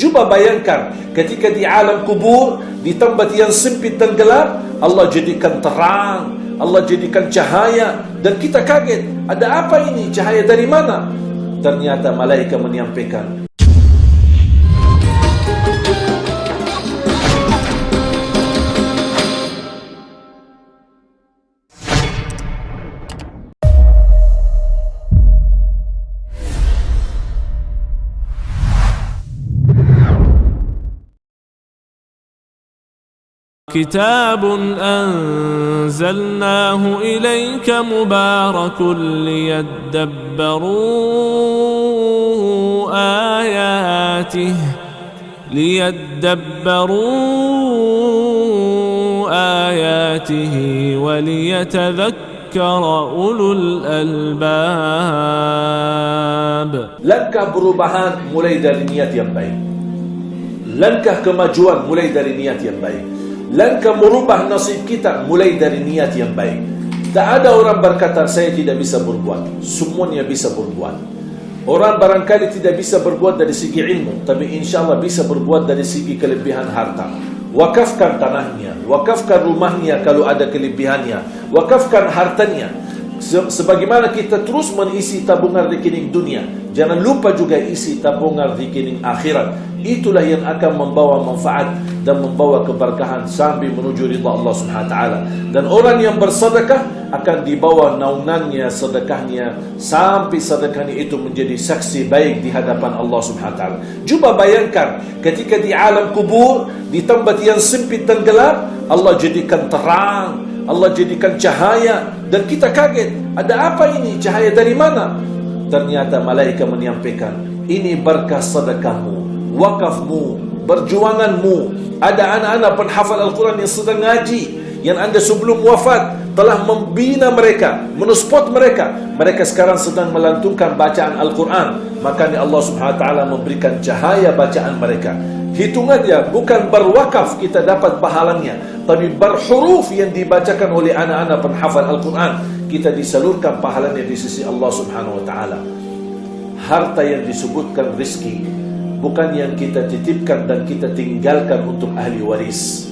Cuba bayangkan ketika di alam kubur, di tempat yang sempit dan gelap, Allah jadikan terang, Allah jadikan cahaya, dan kita kaget, ada apa ini? Cahaya dari mana? Ternyata malaikat menyampaikan. كتاب أنزلناه إليك مبارك ليدبروا آياته وليتذكر أولو الألباب. Langkah perubahan mulai dari niat yang baik. Langkah kemajuan mulai dari niat yang baik. Langkah merubah nasib kita mulai dari niat yang baik. Tak ada orang berkata saya tidak bisa berbuat. Semuanya bisa berbuat. Orang barangkali tidak bisa berbuat dari segi ilmu, tapi insyaAllah bisa berbuat dari segi kelebihan harta. Wakafkan tanahnya, wakafkan rumahnya kalau ada kelebihannya, wakafkan hartanya. Sebagaimana kita terus mengisi tabungan rekening dunia, jangan lupa juga isi tabungan rekening akhirat. Itulah yang akan membawa manfaat dan membawa keberkahan sampai menuju ridha Allah Subhanahu wa taala. Dan orang yang bersedekah akan dibawa naungannya, sedekahnya, sampai sedekahnya itu menjadi saksi baik di hadapan Allah Subhanahu wa taala. Cuba bayangkan ketika di alam kubur, di tempat yang sempit dan gelap, Allah jadikan terang, Allah jadikan cahaya, dan kita kaget, ada apa ini? Cahaya dari mana? Ternyata malaikat menyampaikan, ini berkah sedekahmu, wakafmu, perjuanganmu. Ada anak-anak penghafal Al-Quran yang sedang ngaji, yang anda sebelum wafat telah membina mereka, menuspot mereka. Mereka sekarang sedang melantunkan bacaan Al-Quran. Makanya Allah Subhanahu wa taala memberikan cahaya bacaan mereka. Hitungannya bukan berwakaf kita dapat pahalanya, tapi berhuruf yang dibacakan oleh anak-anak penghafal Al-Quran, kita disalurkan pahalanya di sisi Allah Subhanahu wa taala. Harta yang disebutkan rizki bukan yang kita titipkan dan kita tinggalkan untuk ahli waris.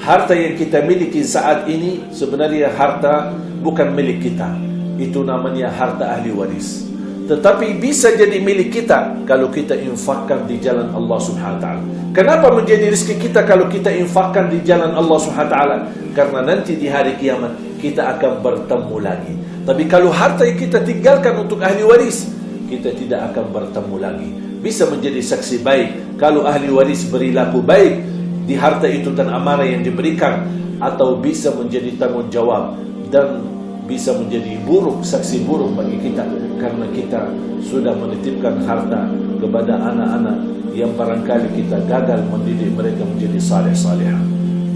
Harta yang kita miliki saat ini sebenarnya harta bukan milik kita. Itu namanya harta ahli waris. Tetapi bisa jadi milik kita kalau kita infakkan di jalan Allah Subhanahu wa taala. Kenapa menjadi rezeki kita kalau kita infakkan di jalan Allah Subhanahu wa taala? Karena nanti di hari kiamat kita akan bertemu lagi. Tapi kalau harta yang kita tinggalkan untuk ahli waris, kita tidak akan bertemu lagi. Bisa menjadi saksi baik kalau ahli waris berlaku baik di harta itu dan amanah yang diberikan, atau bisa menjadi tanggung jawab dan bisa menjadi buruk, saksi buruk bagi kita karena kita sudah menitipkan harta kepada anak-anak yang barangkali kita gagal mendidik mereka menjadi saleh-salehah.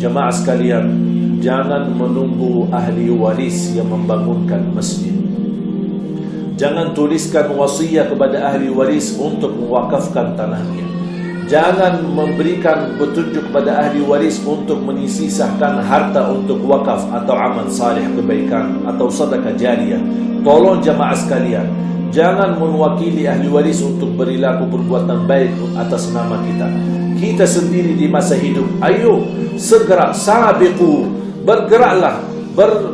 Jemaah sekalian, jangan menunggu ahli waris yang membangunkan masjid. Jangan tuliskan wasiat kepada ahli waris untuk mewakafkan tanahnya. Jangan memberikan petunjuk kepada ahli waris untuk menyisihkan harta untuk wakaf atau amal saleh kebaikan atau sedekah jariyah. Tolong jamaah sekalian, jangan mewakili ahli waris untuk berlaku perbuatan baik atas nama kita. Kita sendiri di masa hidup, ayo segera sabiqu, bergeraklah,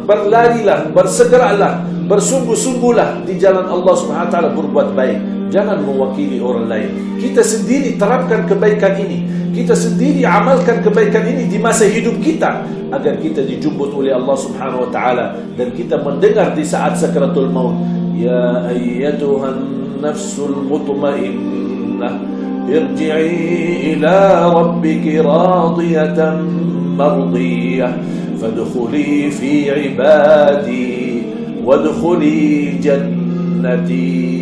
berlarilah, bersegeralah, bersungguh-sungguhlah di jalan Allah Subhanahu wa taala berbuat baik. Jangan mewakili orang lain. Kita sendiri terapkan kebaikan ini. Kita sendiri amalkan kebaikan ini di masa hidup kita agar kita dijemput oleh Allah Subhanahu wa taala dan kita mendengar di saat sakaratul maut, ya ayyatuhan nafsul mutmainnah irji'i ila rabbiki radiyatan mardiyah fadkhuli fi ibadi wadkhuli jannati.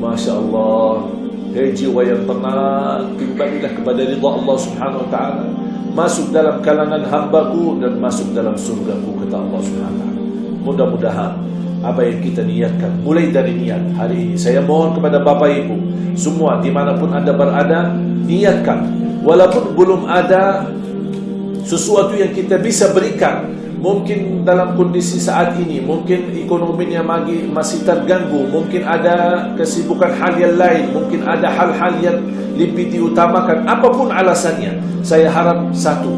Masya Allah, hei jiwa yang tenang, kembalilah kepada ridha Allah Subhanahu wa taala. Masuk dalam kalangan hambaku dan masuk dalam surgaku, kata Allah Subhanahu wa taala. Mudah-mudahan apa yang kita niatkan mulai dari niat hari ini. Saya mohon kepada Bapak Ibu semua dimanapun anda berada, niatkan. Walaupun belum ada sesuatu yang kita bisa berikan, mungkin dalam kondisi saat ini, mungkin ekonominya masih terganggu, mungkin ada kesibukan hal yang lain, mungkin ada hal-hal yang lebih diutamakan, apapun alasannya, saya harap satu,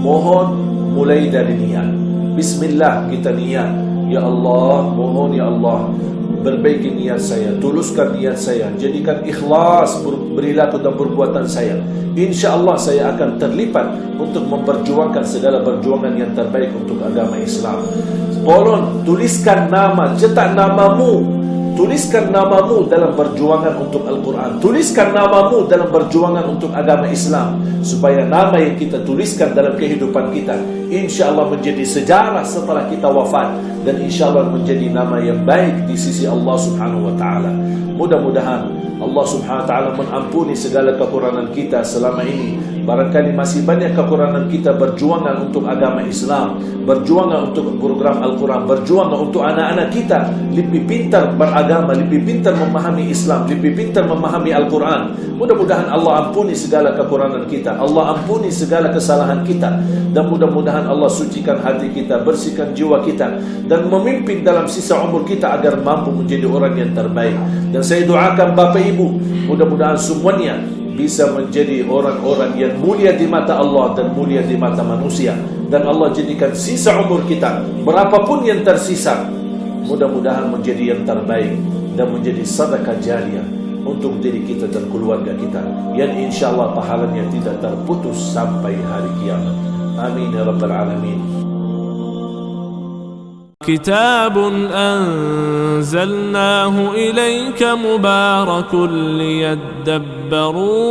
mohon mulai dari niat. Bismillah, kita niat, ya Allah, mohon ya Allah, perbaiki niat saya, tuluskan niat saya, jadikan ikhlas perilaku dan perbuatan saya. InsyaAllah saya akan terlibat untuk memperjuangkan segala perjuangan yang terbaik untuk agama Islam. Tolong tuliskan nama, cetak namamu, tuliskan namamu dalam perjuangan untuk Al-Quran, tuliskan namamu dalam perjuangan untuk agama Islam, supaya nama yang kita tuliskan dalam kehidupan kita InsyaAllah menjadi sejarah setelah kita wafat, dan InsyaAllah menjadi nama yang baik di sisi Allah Subhanahu Wa Taala. Mudah-mudahan Allah Subhanahu Wa Taala mengampuni segala kekurangan kita selama ini. Barangkali masih banyak kekurangan kita berjuangan untuk agama Islam, berjuangan untuk program Al-Quran, berjuangan untuk anak-anak kita lebih pintar beragama, lebih pintar memahami Islam, lebih pintar memahami Al-Quran. Mudah-mudahan Allah ampuni segala kekurangan kita, Allah ampuni segala kesalahan kita, dan mudah-mudahan Allah sucikan hati kita, bersihkan jiwa kita, dan memimpin dalam sisa umur kita agar mampu menjadi orang yang terbaik. Dan saya doakan Bapak Ibu, mudah-mudahan semuanya bisa menjadi orang-orang yang mulia di mata Allah dan mulia di mata manusia, dan Allah jadikan sisa umur kita, berapapun yang tersisa, mudah-mudahan menjadi yang terbaik dan menjadi sedekah jariyah untuk diri kita dan keluarga kita, yang insyaAllah pahalanya tidak terputus sampai hari kiamat. Amin ya rabbal alamin. كتاب أنزلناه إليك مبارك ليدبروا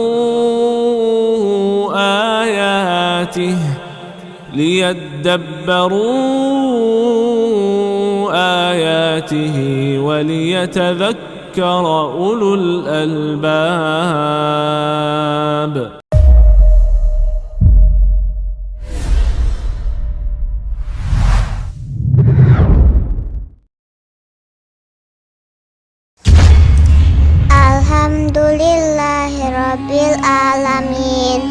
آياته وليتذكر أولو الألباب. Alhamdulillahirabbil alamin.